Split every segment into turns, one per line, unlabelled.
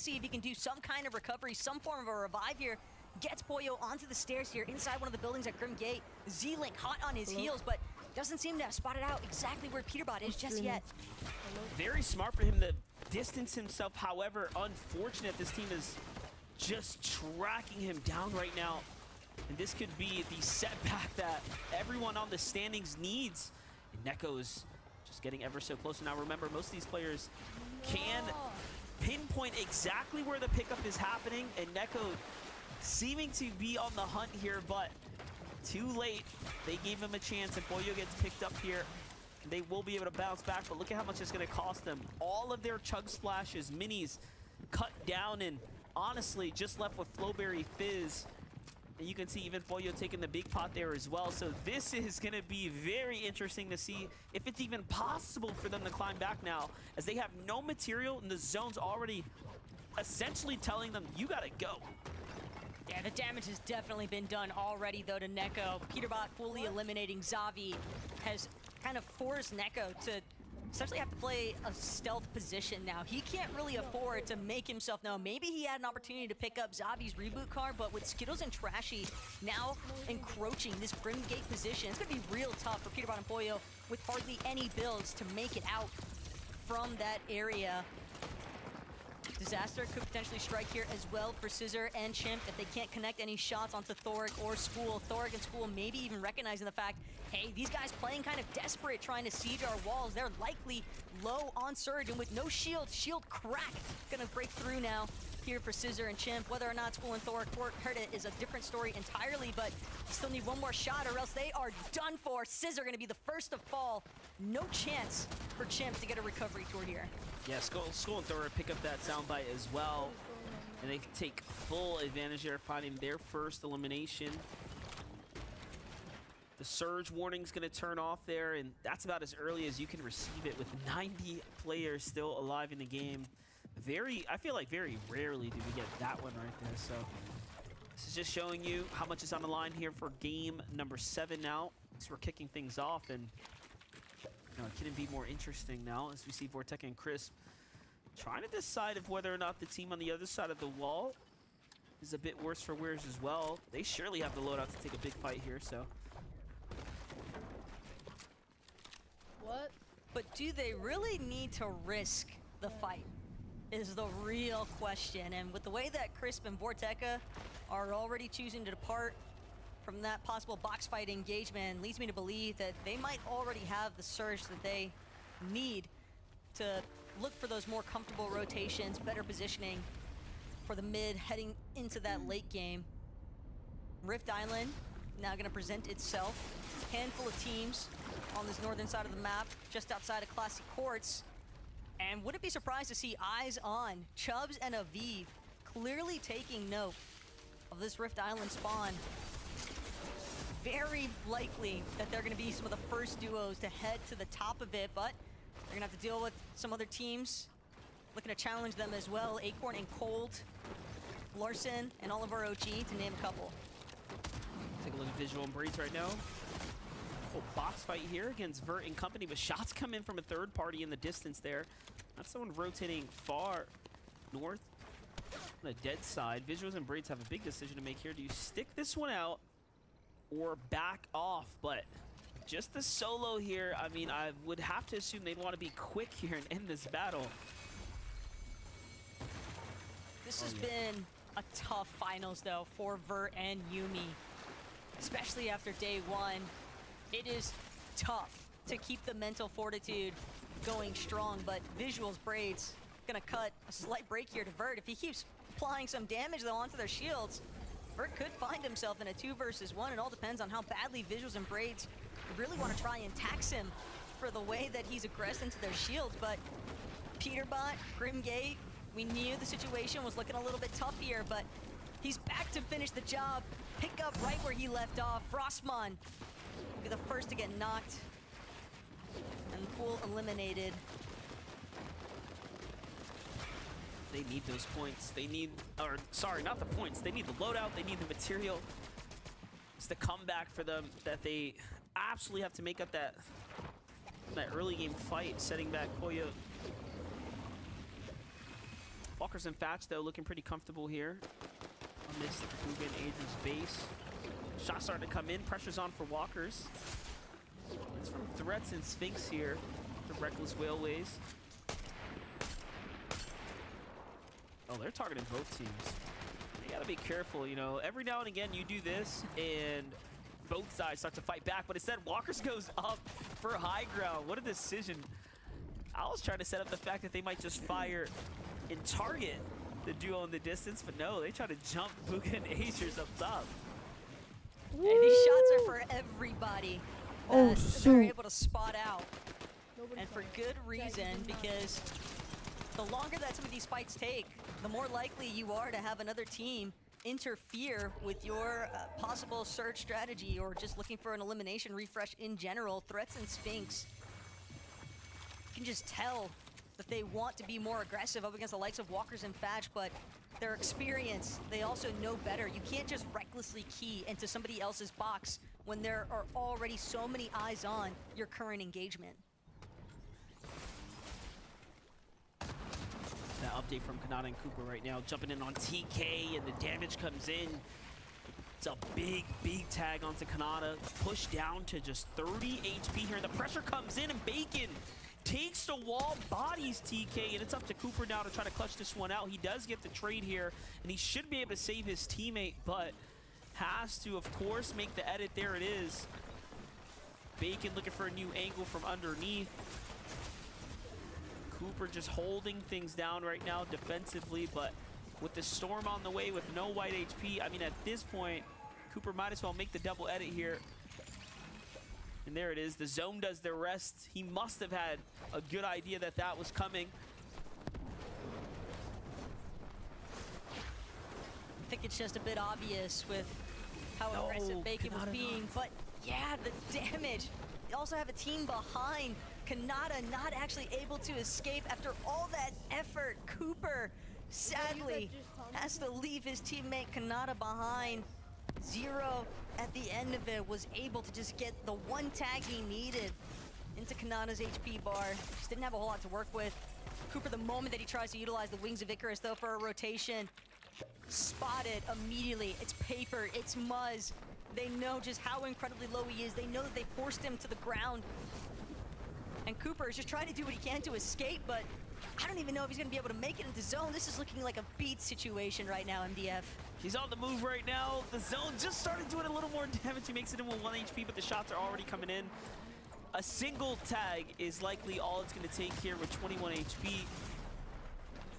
see if he can do some kind of recovery, some form of a revive here. Gets Pollo onto the stairs here inside one of the buildings at Grim Gate. Z-Link hot on his heels, but doesn't seem to have spotted out exactly where Peterbot is just yet.
Very smart for him to distance himself. However, unfortunate, this team is just tracking him down right now. And this could be the setback that everyone on the standings needs. And Neko is just getting ever so close. Now remember, most of these players can pinpoint exactly where the pickup is happening, and Neko seeming to be on the hunt here, but too late. They gave him a chance, and Pollo gets picked up here. They will be able to bounce back, but look at how much it's going to cost them. All of their Chug Splashes, minis cut down, and honestly just left with Flowberry Fizz. And you can see even Pollo taking the big pot there as well. So this is going to be very interesting to see if it's even possible for them to climb back now, as they have no material and the zone's already essentially telling them, you got to go.
Yeah, the damage has definitely been done already, though, to Neko. Peterbot fully eliminating Xavi has kind of forced Neko to essentially have to play a stealth position now. He can't really afford to make himself known. Maybe he had an opportunity to pick up Xavi's reboot card, but with Skittles and Trashy now encroaching this Grim Gate position, it's going to be real tough for Peterbot and Pollo with hardly any builds to make it out from that area. Disaster could potentially strike here as well for Scissor and Chimp if they can't connect any shots onto Thoric or School. Thoric and School maybe even recognizing the fact, hey, these guys playing kind of desperate trying to siege our walls. They're likely low on Surge, and with no shield, shield crack. Gonna break through now here for Scissor and Chimp. Whether or not School and Thoric hurt it is a different story entirely, but you still need one more shot or else they are done for. Scissor gonna be the first to fall. No chance for Chimp to get a recovery toward here.
Yeah, School and Thoric pick up that soundbite as well. And they take full advantage there, finding their first elimination. The Surge warning's going to turn off there, and that's about as early as you can receive it with 90 players still alive in the game. I feel like very rarely do we get that one right there. So this is just showing you how much is on the line here for game number 7 now. So we're kicking things off, and it couldn't be more interesting now as we see Vorteka and Crisp trying to decide if whether or not the team on the other side of the wall is a bit worse for wears as well. They surely have the loadout to take a big fight here, so.
What? But do they really need to risk the fight is the real question. And with the way that Crisp and Vorteka are already choosing to depart from that possible box fight engagement, leads me to believe that they might already have the surge that they need to look for those more comfortable rotations, better positioning for the mid heading into that late game. Rift Island now going to present itself. Handful of teams on this northern side of the map, just outside of Classic Courts. And wouldn't be surprised to see eyes on Chubbs and Aviv clearly taking note of this Rift Island spawn. Very likely that they're going to be some of the first duos to head to the top of it, but they're going to have to deal with some other teams looking to challenge them as well. Acorn and Cold, Larson, and Oliver OG, to name a couple.
Take a look at Visual and Breeze right now. Oh, box fight here against Vert and company, but shots come in from a third party in the distance there. That's someone rotating far north on the dead side. Visuals and Braids have a big decision to make here. Do you stick this one out or back off? But just the solo here, I mean, I would have to assume they'd want to be quick here and end this battle.
This has been a tough finals, though, for Vert and Yuumi, especially after day one. It is tough to keep the mental fortitude going strong, but Visuals Braids gonna cut a slight break here to Vert. If he keeps applying some damage, though, onto their shields, Vert could find himself in a 2 versus 1. It all depends on how badly Visuals and Braids really want to try and tax him for the way that he's aggressed into their shields. But Peterbot, Grimgate, we knew the situation was looking a little bit tough here, but he's back to finish the job, pick up right where he left off. Frostmon will be the first to get knocked and full eliminated.
They need those points. They need, or sorry, not the points. They need the loadout. They need the material. It's the comeback for them that they absolutely have to make up that early game fight, setting back Koyo. Walkers and Fatch, though, looking pretty comfortable here on this Bugha and Ager's base. Shots starting to come in. Pressure's on for Walkers. It's from Threats and Sphinx here. The Reckless Whaleways. Oh, they're targeting both teams. You gotta be careful, you know. Every now and again you do this and both sides start to fight back, but instead Walkers goes up for high ground. What a decision. I was trying to set up the fact that they might just fire and target the duo in the distance, but no, they try to jump Bugha and Azers up top.
And these shots are for everybody that they're able to spot out. And for good reason, because the longer that some of these fights take, the more likely you are to have another team interfere with your possible search strategy or just looking for an elimination refresh in general. Threats and Sphinx, you can just tell that they want to be more aggressive up against the likes of Walkers and Fatch, but their experience, they also know better. You can't just recklessly key into somebody else's box when there are already so many eyes on your current engagement.
That update from Kanata and Cooper right now, jumping in on TK, and the damage comes in. It's a big, big tag onto Kanata. Pushed down to just 30 HP here, and the pressure comes in, and Bacon takes the wall, bodies TK, and it's up to Cooper now to try to clutch this one out. He does get the trade here, and he should be able to save his teammate, but has to, of course, make the edit. There it is. Bacon looking for a new angle from underneath. Cooper just holding things down right now defensively, but with the storm on the way with no white HP, I mean, at this point, Cooper might as well make the double edit here. And there it is. The zone does the rest. He must have had a good idea that that was coming.
I think it's just a bit obvious with how aggressive Bacon was being, but yeah, the damage. They also have a team behind. Kanata not actually able to escape after all that effort. Cooper, sadly, has to leave his teammate Kanata behind. Zero at the end of it was able to just get the one tag he needed into Kanata's HP bar. Just didn't have a whole lot to work with. Cooper, the moment that he tries to utilize the Wings of Icarus though for a rotation, spotted immediately. It's Paper, it's Muzz. They know just how incredibly low he is. They know that they forced him to the ground. And Cooper is just trying to do what he can to escape, but I don't even know if he's gonna be able to make it into zone. This is looking like a beat situation right now, MDF.
He's on the move right now. The zone just started doing a little more damage. He makes it in with 1 HP, but the shots are already coming in. A single tag is likely all it's gonna take here with 21 HP.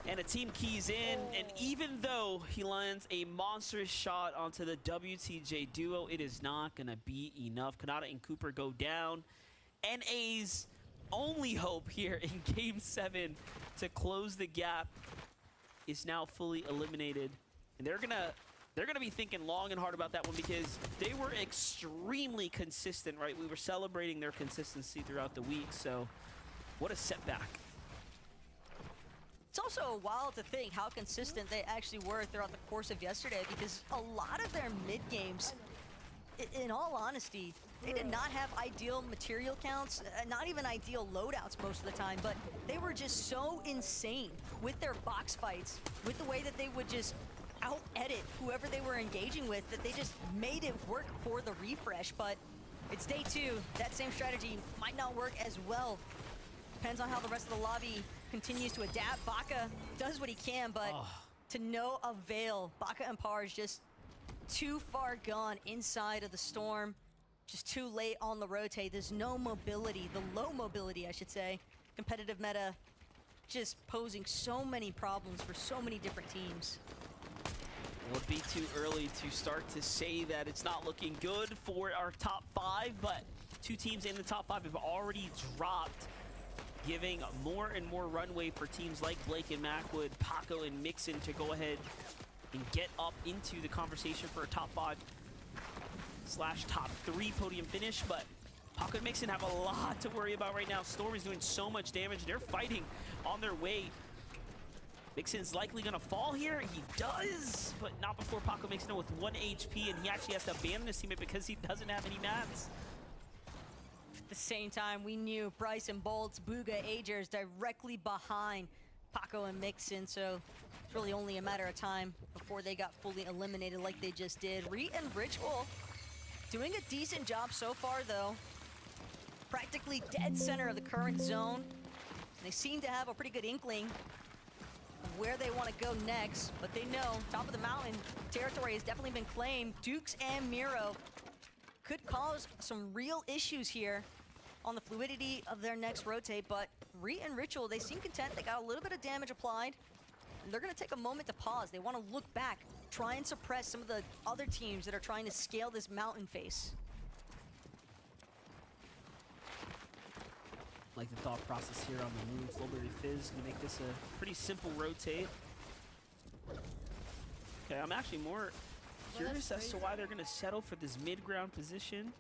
And a team keys in, and even though he lands a monstrous shot onto the WTJ duo, it is not gonna be enough. Kanata and Cooper go down. NA's only hope here in Game 7 to close the gap is now fully eliminated. And they're gonna be thinking long and hard about that one because they were extremely consistent, right? We were celebrating their consistency throughout the week, so what a setback.
It's also wild to think how consistent they actually were throughout the course of yesterday, because a lot of their mid games, in all honesty, they did not have ideal material counts, not even ideal loadouts most of the time, but they were just so insane with their box fights, with the way that they would just out-edit whoever they were engaging with, that they just made it work for the refresh. But it's day 2. That same strategy might not work as well. Depends on how the rest of the lobby continues to adapt. Baka does what he can, but to no avail. Baka and Parge just too far gone inside of the storm. Just too late on the rotate. There's no mobility, the low mobility, I should say. Competitive meta just posing so many problems for so many different teams.
Would be too early to start to say that it's not looking good for our top 5, but 2 teams in the top 5 have already dropped, giving more and more runway for teams like Blake and Macwood, Paco and Mixon to go ahead and get up into the conversation for a top 5/top 3 podium finish. But Paco and Mixon have a lot to worry about right now. Storm is doing so much damage. They're fighting on their way. Mixon's likely gonna fall here. He does, but not before Paco Mixon with 1 HP, and he actually has to abandon his teammate because he doesn't have any mats.
At the same time, we knew Bryson Bolts, Bugha, Agers directly behind Paco and Mixon, so It's really only a matter of time before they got fully eliminated like they just did. Re and Ritual doing a decent job so far, though. Practically dead center of the current zone. And they seem to have a pretty good inkling of where they want to go next, but they know top of the mountain territory has definitely been claimed. Dukes and Miro could cause some real issues here on the fluidity of their next rotate, but Re and Ritual, they seem content. They got a little bit of damage applied, and they're going to take a moment to pause. They want to look back, try and suppress some of the other teams that are trying to scale this mountain face.
Like the thought process here on the move. Flowberry Fizz gonna make this a pretty simple rotate. Okay, I'm actually more curious as to why they're gonna settle for this mid-ground position.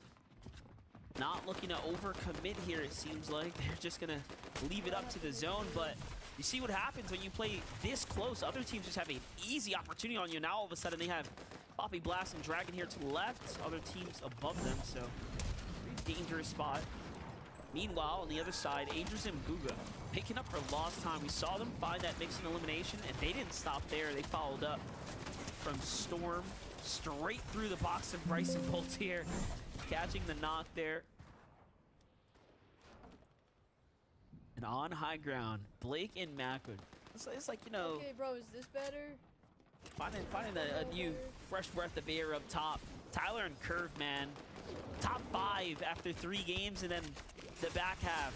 Not looking to overcommit here, it seems like. They're just gonna leave it up to the zone, but you see what happens when you play this close. Other teams just have an easy opportunity on you. Now all of a sudden they have Poppy Blast and Dragon here to the left. Other teams above them, so pretty dangerous spot. Meanwhile, on the other side, Angers and Bugha picking up for lost time. We saw them find that mix and elimination, and they didn't stop there. They followed up from Storm straight through the box of Bryson Bolt here, catching the knock there. And on high ground, Blake and Macwood. It's like, you know,
Okay, bro, is this better?
finding a new fresh breath of air up top. Tyler and Curve, man. Top 5 after 3 games, and then the back half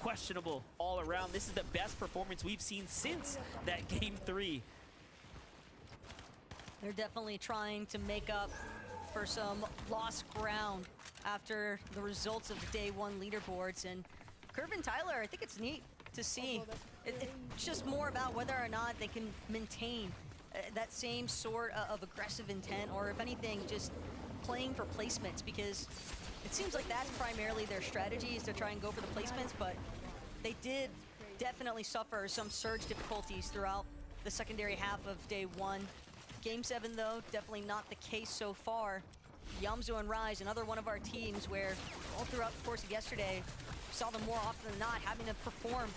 questionable all around. This is the best performance we've seen since that game 3.
They're definitely trying to make up for some lost ground after the results of the day 1 leaderboards. And Curve and Tyler, I think it's neat to see. It's just more about whether or not they can maintain that same sort of aggressive intent, or if anything, just playing for placements, because it seems like that's primarily their strategy, is to try and go for the placements, but they did definitely suffer some surge difficulties throughout the secondary half of day 1. Game 7, though, definitely not the case so far. Yamzu and Rise, another one of our teams where all throughout the course of yesterday, saw them more often than not having to perform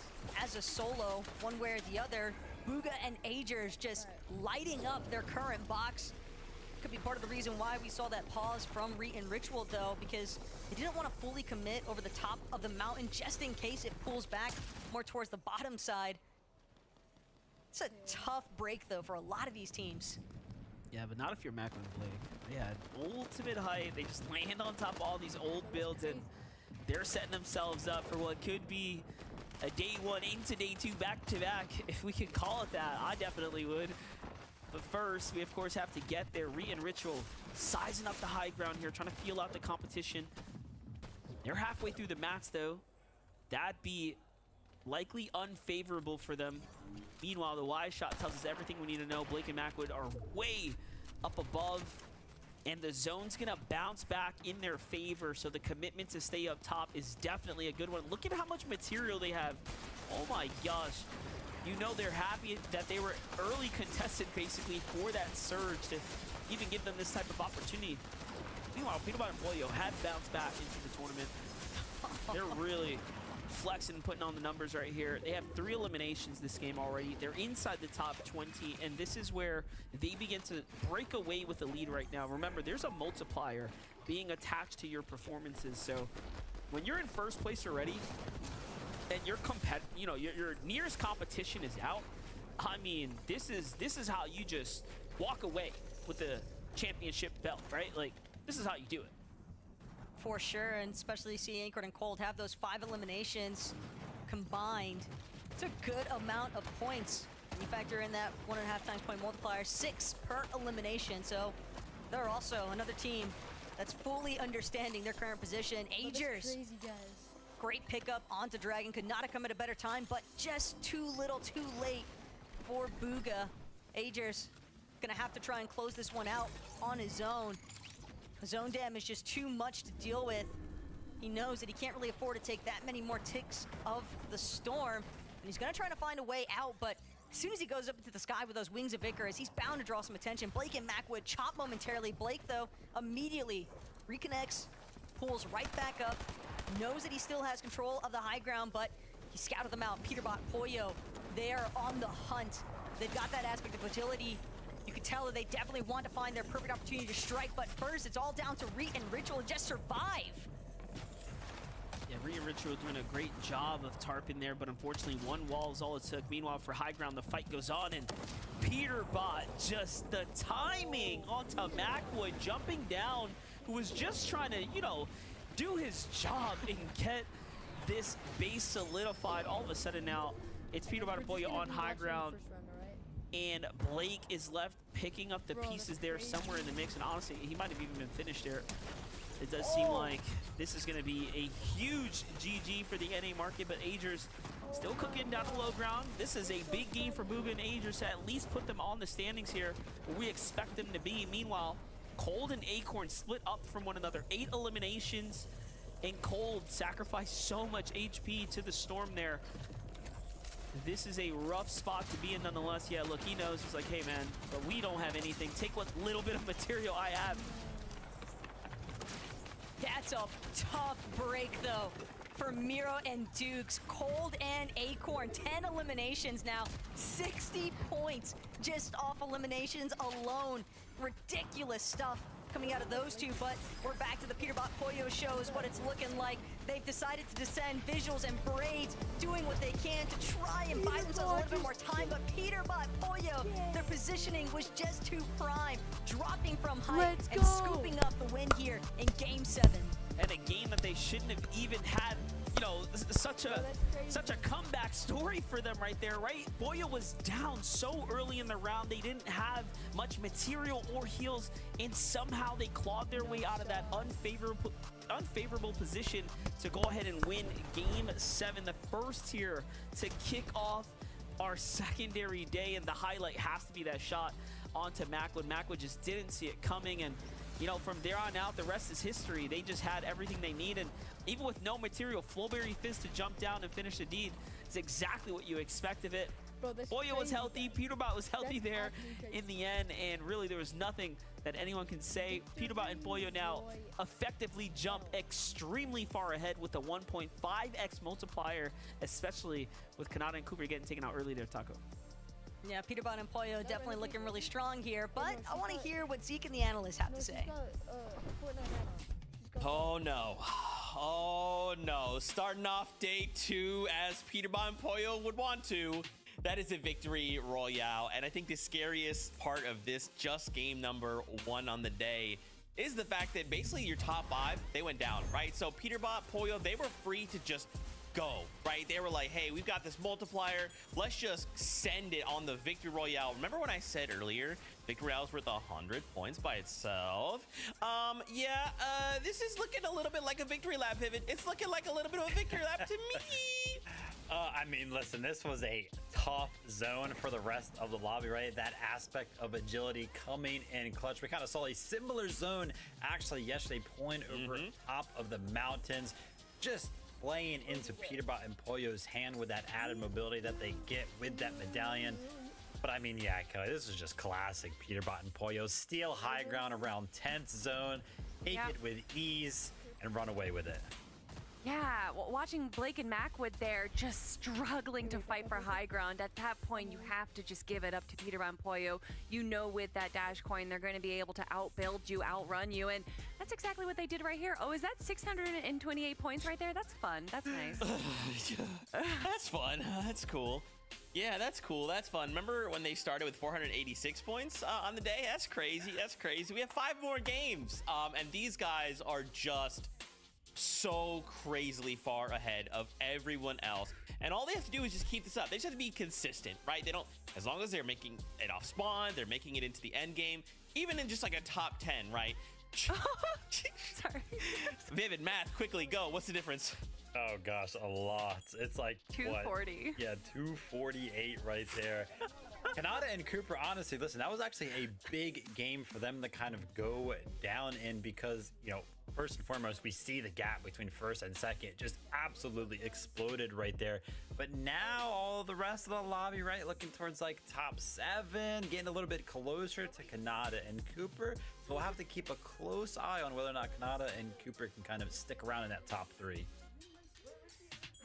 as a solo, one way or the other. Bugha and Agers just lighting up their current box. Could be part of the reason why we saw that pause from Re and Ritual, though, because they didn't want to fully commit over the top of the mountain just in case it pulls back more towards the bottom side. It's a tough break, though, for a lot of these teams.
Yeah, but not if you're Macwood and Blake. Yeah, ultimate height. They just land on top of all these old builds, and they're setting themselves up for what could be a day 1 into day 2 back-to-back, if we could call it that. I definitely would. But first, we of course have to get there. Re and Ritual sizing up the high ground here, trying to feel out the competition. They're halfway through the mats, though. That'd be likely unfavorable for them. Meanwhile, the wide shot tells us everything we need to know. Blake and Macwood are way up above, and the zone's gonna bounce back in their favor, so the commitment to stay up top is definitely a good one. Look at how much material they have. Oh my gosh. You know they're happy that they were early contested, basically, for that surge to even give them this type of opportunity. Meanwhile, Peterbot and Polio had bounced back into the tournament. They're really flexing, putting on the numbers right here. They have 3 eliminations this game already. They're inside the top 20, and this is where they begin to break away with the lead right now. Remember, there's a multiplier being attached to your performances, so when you're in first place already, and your your nearest competition is out, I mean, this is how you just walk away with the championship belt, right? Like, this is how you do it.
For sure, and especially seeing Anchored and Cold have those 5 eliminations combined. It's a good amount of points. When you factor in that 1.5 times point multiplier, 6 per elimination. So they're also another team that's fully understanding their current position. Agers,
Crazy guys.
great pickup onto Dragon. Could not have come at a better time, but just too little, too late for Bugha. Agers gonna have to try and close this one out on his own. The zone damage just too much to deal with. He knows that he can't really afford to take that many more ticks of the storm, and he's gonna try to find a way out, but as soon as he goes up into the sky with those wings of Icarus, he's bound to draw some attention. Blake and Macwood chop momentarily. Blake, though, immediately reconnects, pulls right back up, knows that he still has control of the high ground, but he scouted them out. Peterbot, Polio, they are on the hunt. They've got that aspect of agility. You can tell that they definitely want to find their perfect opportunity to strike, but first it's all down to Reet and Ritual to just survive.
Yeah, Reet and Ritual doing a great job of tarping there, but unfortunately one wall is all it took. Meanwhile, for high ground, the fight goes on, and Peterbot, just the timing onto Macwood jumping down, who was just trying to, you know, do his job and get this base solidified. All of a sudden now, it's Peterbot and Pollo on high ground, and Blake is left picking up the pieces there somewhere in the mix, and honestly, he might have even been finished there. It does seem like this is going to be a huge GG for the NA market, but Agers still cooking down the low ground. This is a big game for Booga and Agers to at least put them on the standings here where we expect them to be. Meanwhile, Cold and Acorn split up from one another. 8 eliminations, and Cold sacrificed so much HP to the Storm there. This is a rough spot to be in nonetheless. Yeah, look, he knows. He's like, hey, man, but we don't have anything. Take what little bit of material I have.
That's a tough break, though, for Miro and Dukes. Cold and Acorn, 10 eliminations now, 60 points just off eliminations alone. Ridiculous stuff coming out of those two, but we're back to the Peterbot Pollo show is what it's looking like. They've decided to descend. Visuals and Braids doing what they can to try and buy themselves a little bit more time, but Peterbot Pollo, their positioning was just too prime, dropping from height and scooping up the win here in Game 7.
And a game that they shouldn't have even had, you know, such a comeback story for them right there, right? Pollo was down so early in the round, they didn't have much material or heals, and somehow they clawed their way out of that unfavorable position to go ahead and win Game 7, the first here to kick off our secondary day, and the highlight has to be that shot onto Macwood. Macwood just didn't see it coming, and you know, from there on out, the rest is history. They just had everything they need, and even with no material, Flowberry Fist to jump down and finish the deed is exactly what you expect of it. Pollo was healthy, Peterbot was healthy there in the end, and really there was nothing that anyone can say. Peterbot and Pollo now effectively jump extremely far ahead with a 1.5x multiplier, especially with Kanata and Cooper getting taken out early there, Taco.
Yeah, Peterbot and Pollo definitely looking really strong here, but I want to hear what Zeke and the analysts have to say.
Oh no. Oh no. Starting off day 2 as Peterbot and Pollo would want to. That is a victory royale. And I think the scariest part of this just game number 1 on the day is the fact that basically your top 5, they went down, right? So Peterbot, Pollo, they were free to just go, right? They were like, hey, we've got this multiplier, let's just send it on the victory royale. Remember when I said earlier victory royale is worth 100 points by itself? This is looking a little bit like a victory lap pivot. It's looking like a little bit of a victory lap to me.
I mean, listen, this was a tough zone for the rest of the lobby, right? That aspect of agility coming in clutch. We kind of saw a similar zone actually yesterday, pulling over top of the mountains, just playing into Peterbot and Pollo's hand with that added mobility that they get with that medallion. But I mean, yeah, Kelly, this is just classic Peterbot and Pollo. Steal high ground around 10th zone, take it with ease, and run away with it.
Yeah, well, watching Blake and Macwood there just struggling to fight for high ground. At that point, you have to just give it up to Peterbot and Pollo. You know with that dash coin, they're going to be able to outbuild you, outrun you, and that's exactly what they did right here. Oh, is that 628 points right there? That's fun. That's nice.
That's fun. That's cool. Yeah, that's cool. That's fun. Remember when they started with 486 points on the day? That's crazy. That's crazy. We have 5 more games, and these guys are just so crazily far ahead of everyone else, and all they have to do is just keep this up. They just have to be consistent, right? They don't, as long as they're making it off spawn, they're making it into the end game, even in just like a top 10, right?
Sorry.
Vivid math, quickly go. What's the difference?
Oh gosh, a lot. It's like
240.
What? Yeah, 248 right there. Kanata and Cooper, honestly, listen, that was actually a big game for them to kind of go down in, because, you know, first and foremost, we see the gap between first and second just absolutely exploded right there. But now all the rest of the lobby, right, looking towards like top 7, getting a little bit closer to Kanata and Cooper. So we'll have to keep a close eye on whether or not Kanata and Cooper can kind of stick around in that top 3.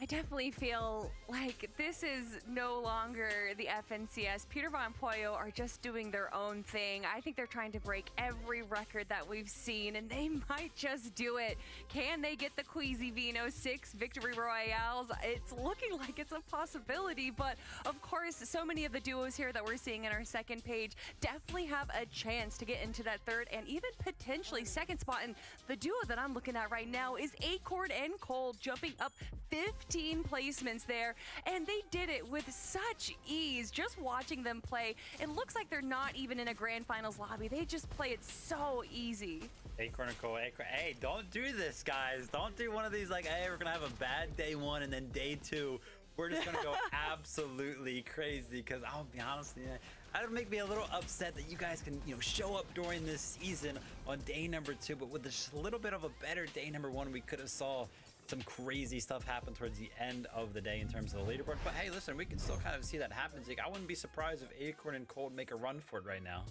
I definitely feel like this is no longer the FNCS. Peter Von Pollo are just doing their own thing. I think they're trying to break every record that we've seen, and they might just do it. Can they get the Queasy Vino 6 Victory Royales? It's looking like it's a possibility, but of course, so many of the duos here that we're seeing in our second page definitely have a chance to get into that third and even potentially second spot. And the duo that I'm looking at right now is Acorn and Cole, jumping up 15 placements there, and they did it with such ease. Just watching them play, it looks like they're not even in a grand finals lobby. They just play it so easy.
Acorn and Cole, Acorn. Hey, don't do this, guys. Don't do one of these like, hey, we're gonna have a bad day one and then day two we're just gonna go absolutely crazy. Because I'll be honest with you, that'll make me a little upset that you guys can, show up during this season on day number 2, but with just a little bit of a better day number 1, we could have saw some crazy stuff happen towards the end of the day in terms of the leaderboard. But hey, listen, we can still kind of see that happen. Like, I wouldn't be surprised if Acorn and Cold make a run for it right now.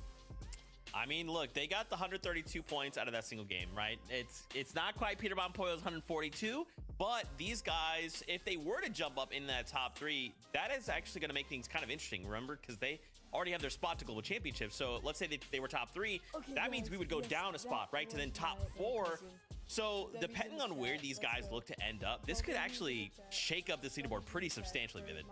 I mean, look, they got the 132 points out of that single game, right? It's not quite Peter Von Pollo's 142, but these guys, if they were to jump up in that top 3, that is actually going to make things kind of interesting, remember? Because they already have their spot to global championship. So let's say they were top 3, that means we would go down a spot, right? To then top 4. So depending on where these guys look to end up, this could actually shake up this leaderboard pretty substantially, Vivid.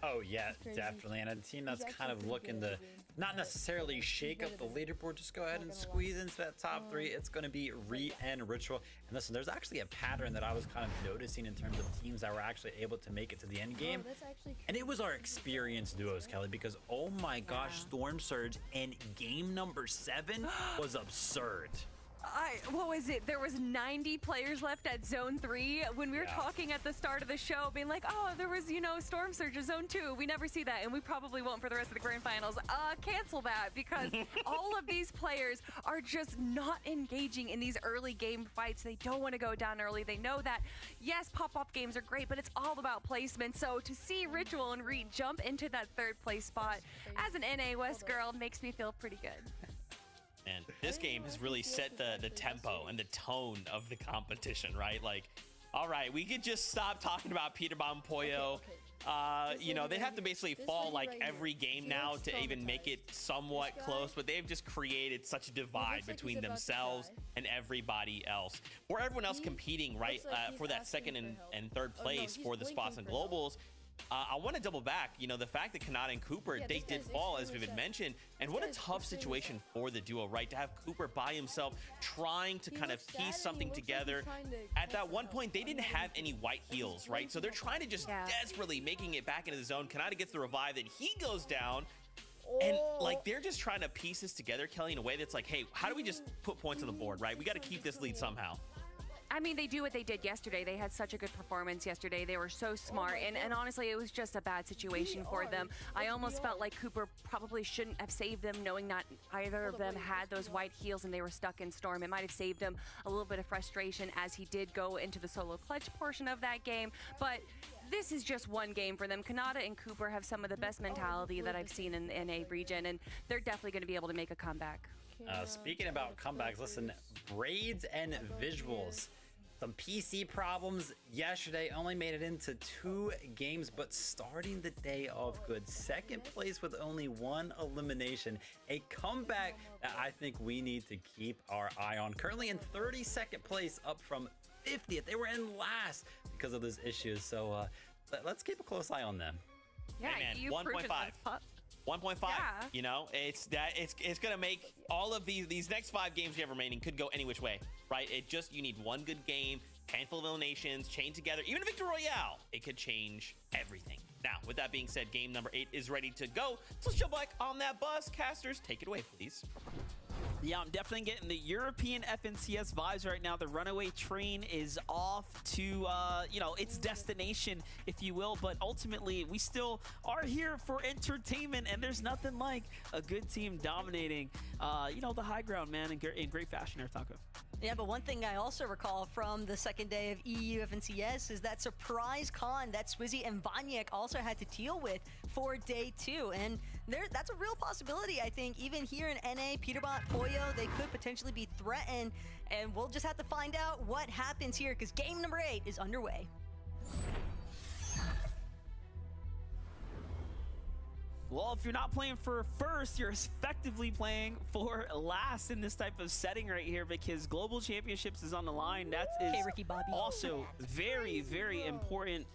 Oh yeah, definitely. And a team that's kind of looking to not necessarily shake up the leaderboard, just go ahead and squeeze into that top 3. It's going to be Re and Ritual. And listen, there's actually a pattern that I was kind of noticing in terms of teams that were actually able to make it to the end game. And it was our experienced duos, Kelly, because oh my gosh, Storm Surge in game number 7 was absurd.
What was it? There was 90 players left at Zone 3. When we were talking at the start of the show, being like, oh, there was, Storm Surge at Zone 2. We never see that, and we probably won't for the rest of the grand finals. Cancel that, because all of these players are just not engaging in these early game fights. They don't want to go down early. They know that, yes, pop-up games are great, but it's all about placement. So to see Ritual and Reed jump into that third place spot as an NA West girl makes me feel pretty good.
And this game has really set the tempo and the tone of the competition, right? Like, all right, we could just stop talking about Peter Von Pollo. They'd have to basically fall like every game now to even make it somewhat close, but they've just created such a divide between themselves and everybody else. For everyone else competing, right, for that second and third place for the spots and globals, I want to double back, the fact that Kanata and Cooper, they did fall, as Vivid mentioned, and what a tough situation for the duo, right? To have Cooper by himself trying to kind of piece something together. At that one point, they didn't have any white heals, right? So they're trying to just desperately making it back into the zone. Kanata gets the revive, then he goes down. And like, they're just trying to piece this together, Kelly, in a way that's like, hey, how do we just put points on the board, right? We got to keep this lead somehow.
I mean, they do what they did yesterday. They had such a good performance yesterday. They were so smart. And honestly, it was just a bad situation for them. I almost felt like Cooper probably shouldn't have saved them, knowing not either of them had those white heals and they were stuck in Storm. It might have saved him a little bit of frustration as he did go into the solo clutch portion of that game. But this is just one game for them. Kanata and Cooper have some of the best mentality that I've seen in the NA region, and they're definitely going to be able to make a comeback.
Speaking about comebacks, listen, Braids and Visuals. Some PC problems yesterday, only made it into 2 games, but starting the day off good. Second place with only 1 elimination. A comeback that I think we need to keep our eye on. Currently in 32nd place, up from 50th. They were in last because of those issues. So let's keep a close eye on them.
Yeah,
hey man, 1.5. 1.5.
Yeah.
It's gonna make all of these next 5 games we have remaining could go any which way, right? You need one good game, handful of eliminations, chained together, even a Victory Royale. It could change everything. Now, with that being said, game number 8 is ready to go. So let's jump back on that bus. Casters, take it away, please.
Yeah, I'm definitely getting the European FNCS vibes right now. The runaway train is off to, its destination, if you will. But ultimately, we still are here for entertainment, and there's nothing like a good team dominating, the high ground, man, in great fashion there, Taco.
Yeah, but one thing I also recall from the second day of EU FNCS is that surprise con that Swizzy and Vanyek also had to deal with for day 2. And that's a real possibility, I think. Even here in NA, Peter Von Pollo, they could potentially be threatened. And we'll just have to find out what happens here, because game number 8 is underway.
Well, if you're not playing for first, you're effectively playing for last in this type of setting right here, because Global Championships is on the line. That is
Okay, Ricky Bobby.
also very, very important.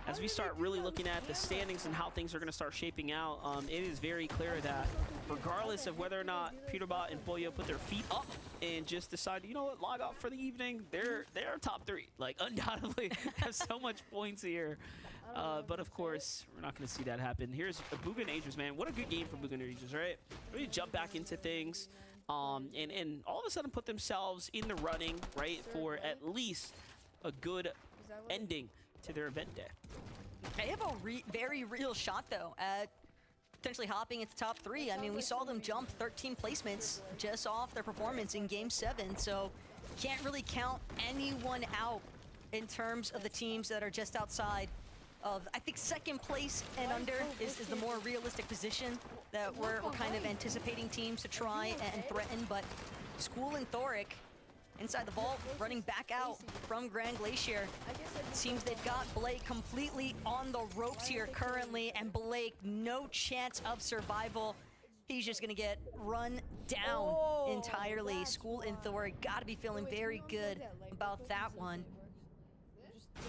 As we start really looking at the standings and how things are going to start shaping out, it is very clear that regardless of whether or not Peterbot and Pollo put their feet up and just decide, you know what, log off for the evening, they're top 3. Like, undoubtedly have so much points here. But of course, we're not going to see that happen. Here's Bugha and Aegis, man. What a good game for Bugha and Aegis, right? Really jump back into things, and all of a sudden put themselves in the running, right, for at least a good ending to their event day.
They have a very real shot, though, at potentially hopping into top 3. I mean, we saw them jump 13 placements just off their performance in Game 7, so can't really count anyone out in terms of the teams that are just outside of, I think, second place and under is the more realistic position that we're kind of anticipating teams to try and threaten, but School and Thoric inside the vault, running back out from Grand Glacier. It seems they've got Blake completely on the ropes here currently, and Blake, no chance of survival. He's just gonna get run down entirely. School and Thoric gotta be feeling very good about that one.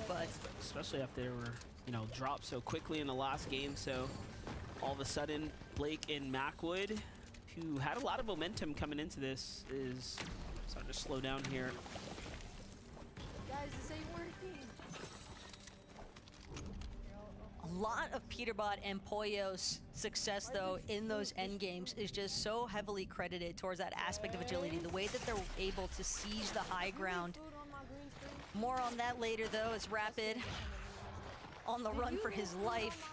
But
especially after they were, you know, dropped so quickly in the last game, so all of a sudden Blake and Macwood, who had a lot of momentum coming into this, is starting to slow down here.
Guys, this ain't working.
a lot of Peterbot and Pollo's success, though, in those end games is just so heavily credited towards that aspect of agility, the way that they're able to seize the high ground. More on that later, though, as Rapid on the run for his life.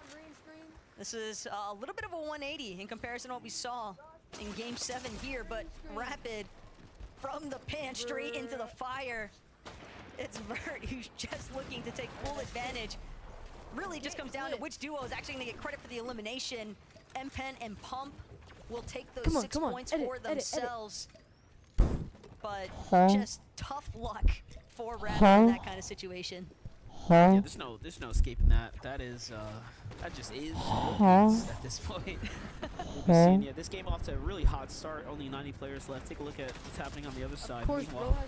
This is a little bit of a 180 in comparison to what we saw in Game 7 here, but Rapid from the pan straight into the fire. It's Vert who's just looking to take full advantage. Really just comes down to which duo is actually going to get credit for the elimination. M-Pen and Pump will take those 6 points for themselves. But just tough luck for Rapid in that kind of situation.
Yeah, there's no escaping that. That is, that just is what it is at this point. We'll be seeing, yeah, this game off to a really hot start. Only 90 players left. Take a look at what's happening on the other side. Meanwhile,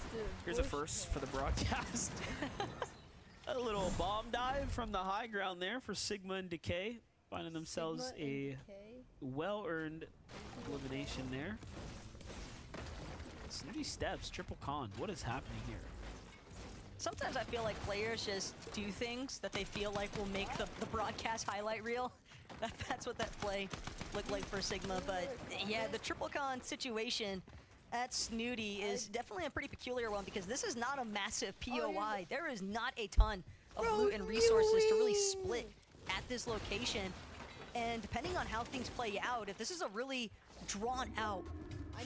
here's a first for the broadcast. A little bomb dive from the high ground there for Sigma and Decay, finding themselves a well-earned elimination there. Snooty Steps, Triple Con. What is happening here?
Sometimes I feel like players just do things that they feel like will make the broadcast highlight reel. That's what that play looked like for Sigma. But yeah, the Triple Con situation at Snooty is definitely a pretty peculiar one, because this is not a massive POI. There is not a ton of loot and resources to really split at this location. And depending on how things play out, if this is a really drawn out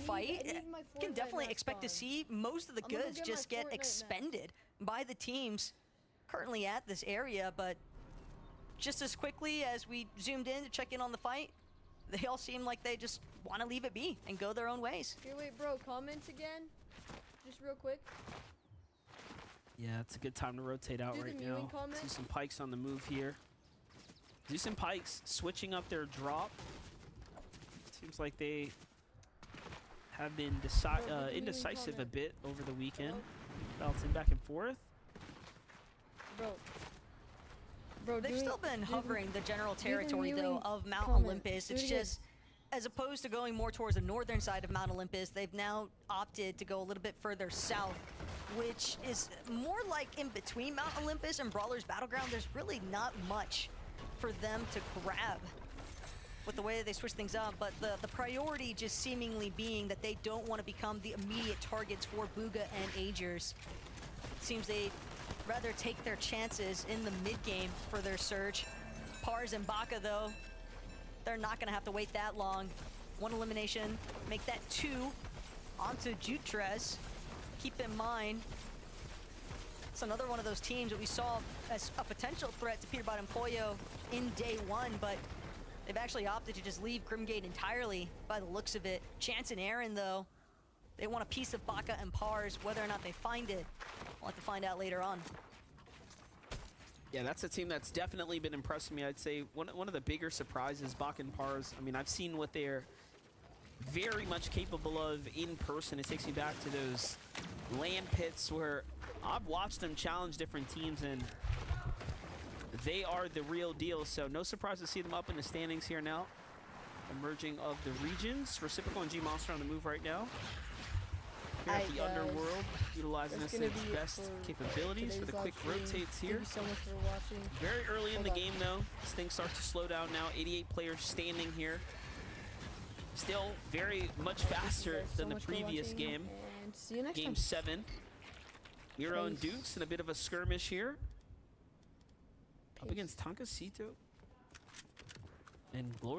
fight, you can definitely expect to see most of the goods just get expended by the teams currently at this area. But just as quickly as we zoomed in to check in on the fight, they all seem like they just want to leave it be and go their own ways.
Here, wait, bro, comments again? Just real quick.
Yeah, it's a good time to rotate out right now. See some Pikes on the move here. Zeus and Pikes switching up their drop. Seems like they have been indecisive a bit over the weekend. Bouncing back and forth.
Bro,
they've still been hovering the general territory, though, of Mount Olympus. It's just, as opposed to going more towards the northern side of Mount Olympus, they've now opted to go a little bit further south, which is more like in between Mount Olympus and Brawler's Battleground. There's really not much for them to grab with the way that they switch things up, but the priority just seemingly being that they don't want to become the immediate targets for Bugha and Agers. It seems they'd rather take their chances in the mid-game for their surge. Pars and Baka, though, they're not going to have to wait that long. 1 elimination, make that 2 onto Jutrez. Keep in mind, it's another one of those teams that we saw as a potential threat to Peterbot and Pollo in day 1, but they've actually opted to just leave Grimgate entirely by the looks of it. Chance and Aaron, though, they want a piece of Baka and Pars. Whether or not they find it, we'll have to find out later on.
Yeah, that's a team that's definitely been impressing me. I'd say one of the bigger surprises, Bakken Pars. I mean, I've seen what they're very much capable of in person. It takes me back to those LAN pits where I've watched them challenge different teams, and they are the real deal. So no surprise to see them up in the standings here now. Emerging of the regions. Reciprocal and G Monster on the move right now. Here at the
Alright, guys.
Underworld, utilizing
That's
its
gonna be it
best
for
capabilities for the
today's
quick
live stream.
rotates here.
Thank you so much for watching.
Very early in the
Hold on.
game, though. This thing starts to slow down now. 88 players standing here. Still very much
Thank you
faster
guys so
than the
much for
previous
watching,
game.
And see you next
Game
time.
7. Miro and
Peace.
Dukes in a bit of a skirmish here. Up
Peace.
against Tankacito. And Glory.